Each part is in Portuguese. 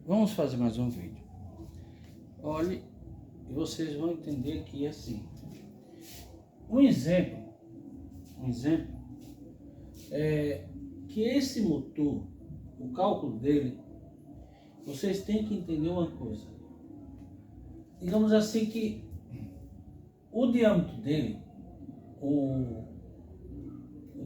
Vamos fazer mais um vídeo. Olhe, e vocês vão entender que assim, um exemplo é que esse motor, o cálculo dele, vocês têm que entender uma coisa. Digamos assim que o diâmetro dele, o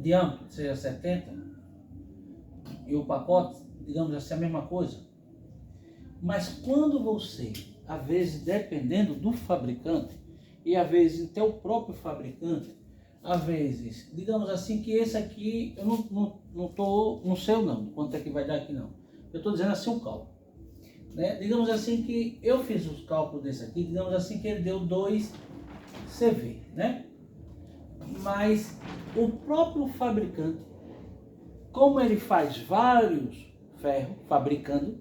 diâmetro seja 70 e o pacote, digamos assim, a mesma coisa. Mas quando você, às vezes, dependendo do fabricante, e às vezes até o próprio fabricante, às vezes, digamos assim que esse aqui, eu não sei o não, quanto é que vai dar aqui não. Eu estou dizendo assim o cálculo. Né? Digamos assim que eu fiz os cálculos desse aqui, digamos assim que ele deu 2 CV, né? Mas o próprio fabricante, como ele faz vários ferros fabricando,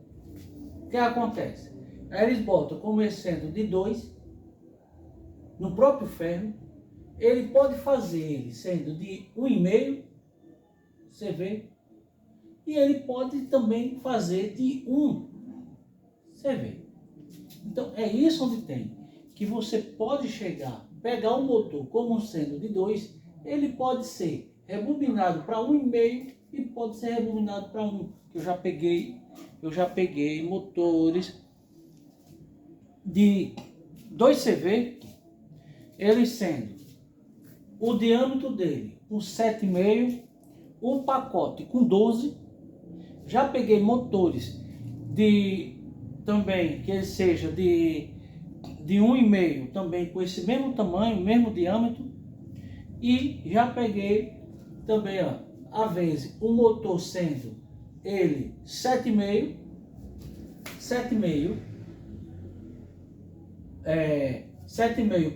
o que acontece? Aí eles botam como sendo de 2 no próprio ferro. Ele pode fazer ele sendo de 1,5 CV e ele pode também fazer de 1 CV. Então é isso onde tem que você pode chegar, pegar o motor como sendo de 2, ele pode ser rebobinado para 1,5 e pode ser rebobinado para 1. Eu já peguei motores de 2 CV, ele sendo o diâmetro dele com 7,5, o pacote com 12. Já peguei motores de também que ele seja de 1,5 também com esse mesmo tamanho, mesmo diâmetro. E já peguei também, ó, às vezes o motor sendo ele 7,5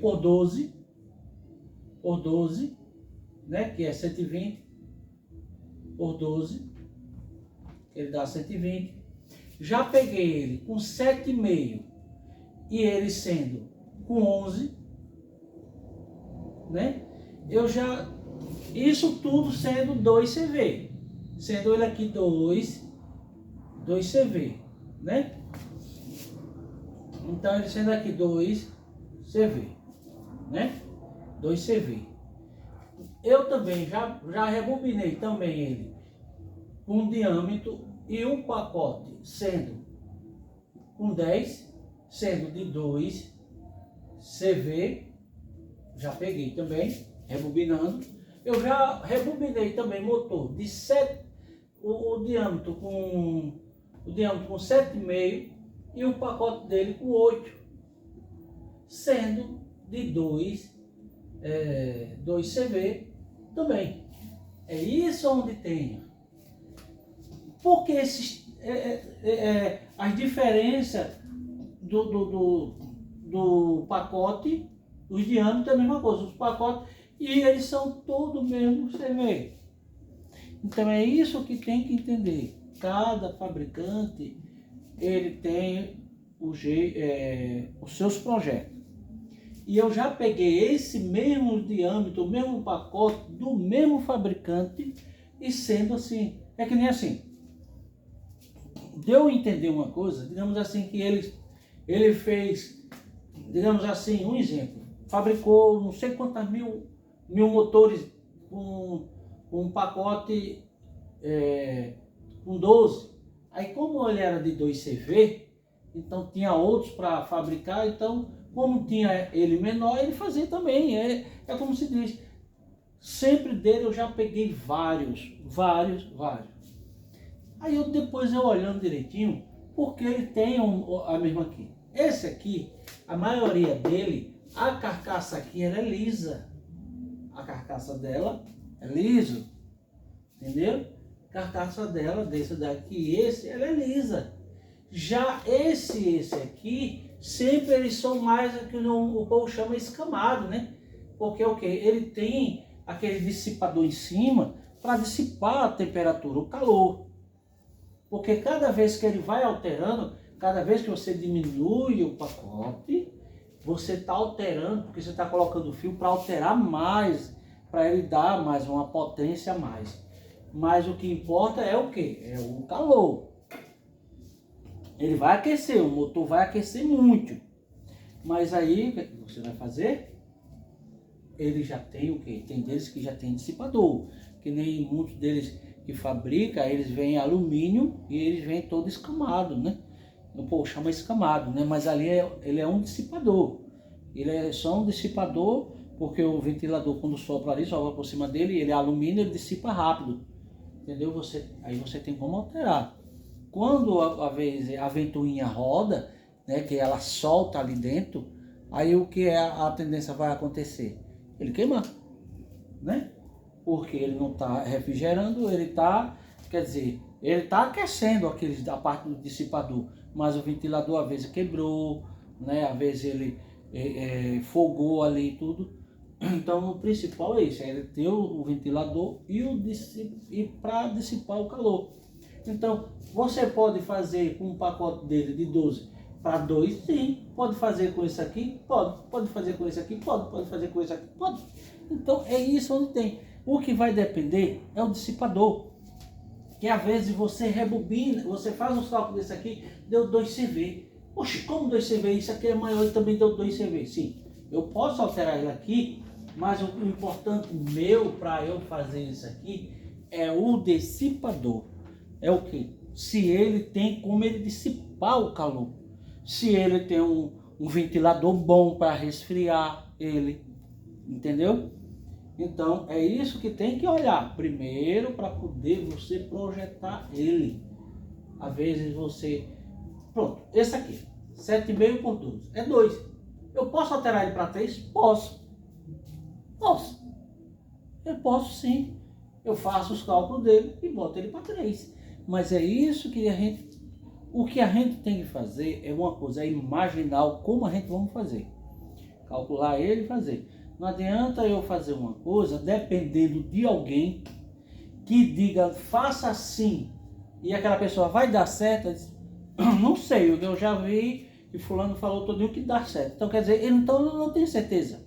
por 12, né, que é 120 por 12, ele dá 120. Já peguei ele com 7,5 e ele sendo com 11, né? Isso tudo sendo 2 CV, sendo ele aqui 2 CV, né? Então ele sendo aqui 2 CV, né? 2 CV. Eu também já rebobinei também ele com diâmetro e um pacote sendo com 10, sendo de 2 CV. Já peguei também, rebobinando. Eu já rebobinei também motor de 7, o diâmetro com 7,5 e o pacote dele com 8, sendo de 2 CV também. É isso onde tem. Porque as diferenças do pacote, os diâmetros é a mesma coisa, os pacotes, e eles são todos mesmo CV. Então é isso que tem que entender. Cada fabricante, ele tem os seus projetos. E eu já peguei esse mesmo diâmetro, o mesmo pacote do mesmo fabricante, e sendo assim, é que nem assim. Deu a entender uma coisa, digamos assim, que ele fez, digamos assim, um exemplo, fabricou não sei quantas mil motores com um pacote com 12. Aí como ele era de 2 CV, então tinha outros para fabricar, então como tinha ele menor, ele fazia também. É como se diz, sempre dele eu já peguei vários. Aí depois eu olhando direitinho, porque ele tem a mesma aqui. Esse aqui, a maioria dele, a carcaça aqui ela é lisa. A carcaça dela é liso, entendeu? Carcaça dela, desse daqui, ela é lisa. Já esse aqui, sempre eles são mais o que o povo chama escamado, né? Porque o que? Ele tem aquele dissipador em cima para dissipar a temperatura, o calor. Porque cada vez que ele vai alterando, cada vez que você diminui o pacote, você está alterando, porque você está colocando o fio para alterar mais, para ele dar mais uma potência a mais. Mas o que importa é o quê? É o calor. Ele vai aquecer, o motor vai aquecer muito. Mas aí, o que você vai fazer? Ele já tem o quê? Tem deles que já tem dissipador. Que nem muitos deles que fabrica, eles vêm alumínio e eles vêm todo escamado, né? Pô, chama escamado, né? Mas ali ele é um dissipador. Ele é só um dissipador, porque o ventilador, quando sopra ali, sopra por cima dele, ele é alumínio, ele dissipa rápido. Entendeu? Aí você tem como alterar. Quando a ventoinha roda, né, que ela solta ali dentro, aí o que a tendência vai acontecer? Ele queima, né? Porque ele não está refrigerando, ele está, quer dizer, ele está aquecendo a parte do dissipador, mas o ventilador às vezes quebrou, né? Às vezes ele folgou ali e tudo. Então o principal é isso, é ele ter o ventilador e para dissipar o calor. Então você pode fazer com um pacote dele de 12 para 2, sim. Pode fazer com isso aqui? Pode. Pode fazer com isso aqui? Pode fazer com isso aqui? Pode. Então é isso onde tem. O que vai depender é o dissipador. Que às vezes você rebobina, você faz os cálculos desse aqui, deu 2 CV. Oxe, como 2 CV? Isso aqui é maior e também deu 2 CV. Sim, eu posso alterar ele aqui, mas o importante meu para eu fazer isso aqui é o dissipador. É o que? Se ele tem como ele dissipar o calor. Se ele tem um ventilador bom para resfriar ele. Entendeu? Então é isso que tem que olhar primeiro para poder você projetar ele. Às vezes você... Pronto, esse aqui, 7,5 por 12, é 2. Eu posso alterar ele para 3? Posso. Eu posso sim. Eu faço os cálculos dele e boto ele para 3. Mas é isso que o que a gente tem que fazer é uma coisa, é imaginar como a gente vamos fazer. Calcular ele e fazer. Não adianta eu fazer uma coisa dependendo de alguém que diga, faça assim, e aquela pessoa vai dar certo. Não sei, eu já vi que fulano falou todo dia que dá certo. Então quer dizer, então eu não tenho certeza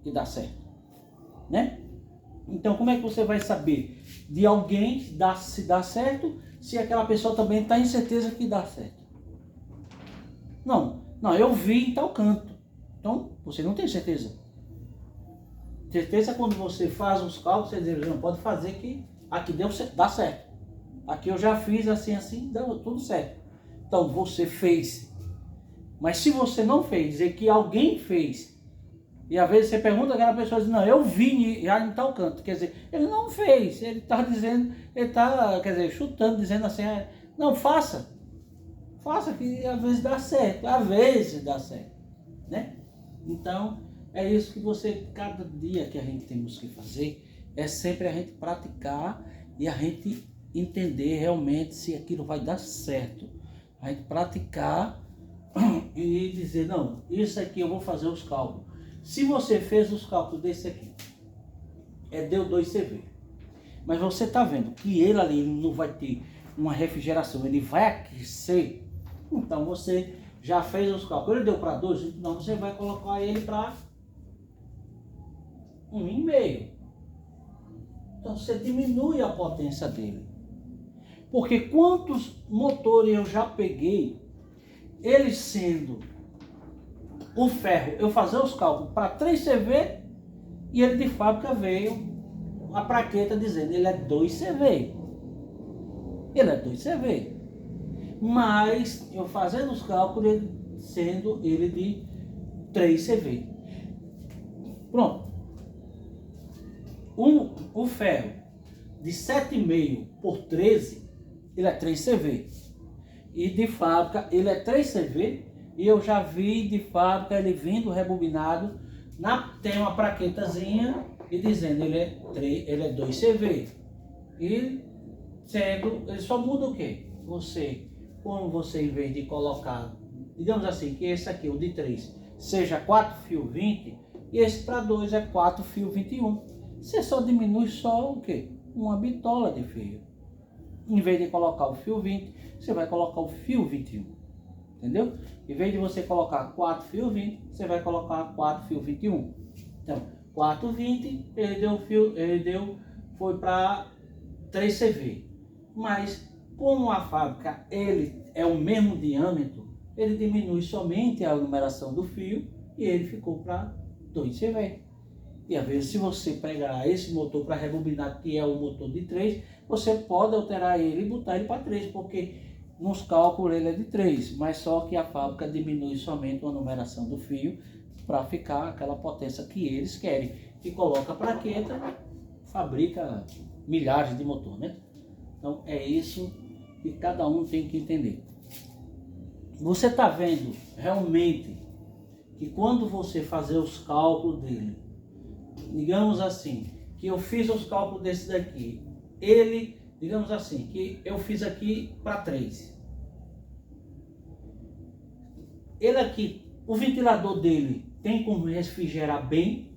que dá certo, né? Então como é que você vai saber de alguém se dá certo, se aquela pessoa também está em certeza que dá certo? Não, eu vi em tal canto. Então você não tem certeza. Certeza é quando você faz os cálculos, você diz, não, pode fazer que aqui dá certo. Aqui eu já fiz assim, deu tudo certo. Então você fez. Mas se você não fez, dizer que alguém fez, e às vezes você pergunta, aquela pessoa diz, não, eu vi já em tal canto. Quer dizer, ele não fez, ele está dizendo, ele está, quer dizer, chutando, dizendo assim, não, faça. Faça que às vezes dá certo, né? Então, é isso que você, cada dia que a gente temos que fazer, é sempre a gente praticar e a gente entender realmente se aquilo vai dar certo. A gente praticar e dizer, não, isso aqui eu vou fazer os cálculos. Se você fez os cálculos desse aqui, deu 2 CV. Mas você está vendo que ele ali não vai ter uma refrigeração, ele vai aquecer. Então você já fez os cálculos. Ele deu para 2, então você vai colocar ele para 1,5. Então você diminui a potência dele. Porque quantos motores eu já peguei, eles sendo o ferro, eu fazer os cálculos para 3 CV e ele de fábrica veio a plaqueta dizendo ele é 2 CV. Ele é 2 CV. Mas eu fazendo os cálculos, sendo ele de 3 CV. Pronto. O ferro de 7,5 por 13, ele é 3 CV. E de fábrica ele é 3 CV. E eu já vi de fábrica ele vindo rebobinado. Tem uma plaquetazinha e dizendo ele é 2 CV. E ele só muda o quê? Como você, em vez de colocar, digamos assim, que esse aqui, o de 3, seja 4 fio 20, e esse para 2 é 4 fio 21. Você só diminui só o quê? Uma bitola de fio. Em vez de colocar o fio 20, você vai colocar o fio 21. Entendeu? Em vez de você colocar 4 fio 20, você vai colocar 4 fio 21. Então, 4 20, foi para 3 CV. Mas como a fábrica ele é o mesmo diâmetro, ele diminui somente a numeração do fio e ele ficou para 2CV. E às vezes, se você pegar esse motor para rebobinar, que é o motor de 3, você pode alterar ele e botar ele para 3, porque nos cálculos ele é de 3, mas só que a fábrica diminui somente a numeração do fio para ficar aquela potência que eles querem. E coloca a plaqueta, fabrica milhares de motor, né? Então é isso que cada um tem que entender. Você está vendo realmente que quando você fazer os cálculos dele, digamos assim, que eu fiz os cálculos desse daqui, ele, digamos assim, que eu fiz aqui para 3. Ele aqui, o ventilador dele tem como refrigerar bem?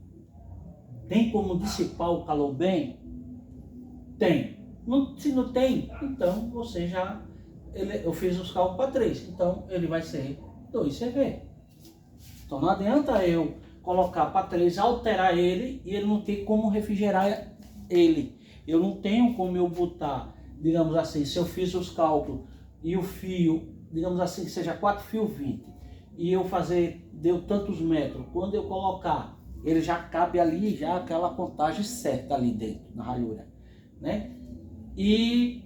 Tem como dissipar o calor bem? Tem. Se não tem, então você já... eu fiz os cálculos para 3, então ele vai ser 2CV. Então não adianta eu colocar para 3, alterar ele e ele não tem como refrigerar ele. Eu não tenho como eu botar, digamos assim, se eu fiz os cálculos e o fio, digamos assim, que seja 4 fios 20, e eu fazer, deu tantos metros, quando eu colocar, ele já cabe ali, já aquela contagem certa ali dentro, na ralhura, né? E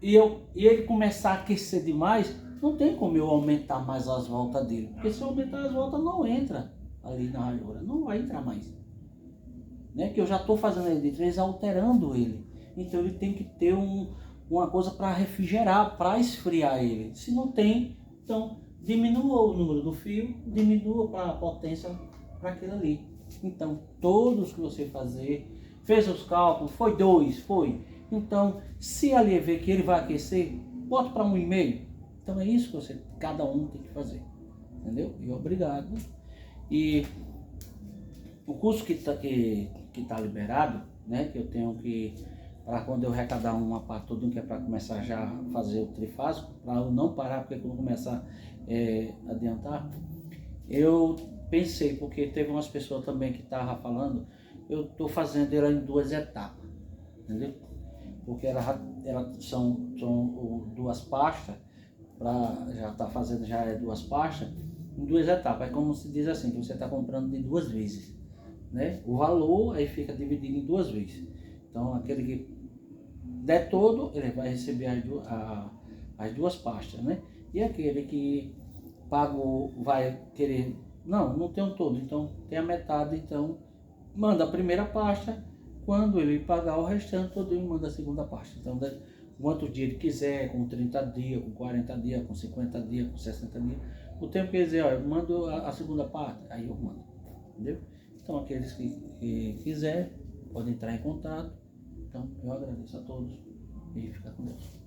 ele começar a aquecer demais, não tem como eu aumentar mais as voltas dele, porque se eu aumentar as voltas não entra ali na ralhura, não vai entrar mais, né? Que eu já estou fazendo ele de 3, alterando ele, então ele tem que ter uma coisa para refrigerar, para esfriar ele. Se não tem, então diminua o número do fio, diminua para a potência para aquilo ali. Então todos que você fazer, fez os cálculos, foi 2, foi. Então, se ali ver que ele vai aquecer, bota para 1,5. Então é isso que cada um tem que fazer, entendeu? E obrigado. E o curso que tá liberado, né? Que eu tenho que, para quando eu arrecadar uma parte toda, que é para começar já a fazer o trifásico, para eu não parar, porque quando começar a adiantar, eu pensei, porque teve umas pessoas também que estavam falando, eu estou fazendo ela em 2 etapas, entendeu? Porque são 2 pastas, já está fazendo já 2 pastas, em 2 etapas. É como se diz assim, que você está comprando de 2 vezes, né? O valor aí fica dividido em 2 vezes. Então aquele que der todo, ele vai receber as 2 pastas, né? E aquele que pagou vai querer, não tem um todo, então tem a metade, então manda a primeira pasta. Quando ele pagar o restante, todo ele manda a segunda pasta. Então, quantos dias ele quiser, com 30 dias, com 40 dias, com 50 dias, com 60 dias. O tempo que ele dizer, ó, eu mando a segunda parte, aí eu mando. Entendeu? Então, aqueles que quiser, podem entrar em contato. Então, eu agradeço a todos e fica com Deus.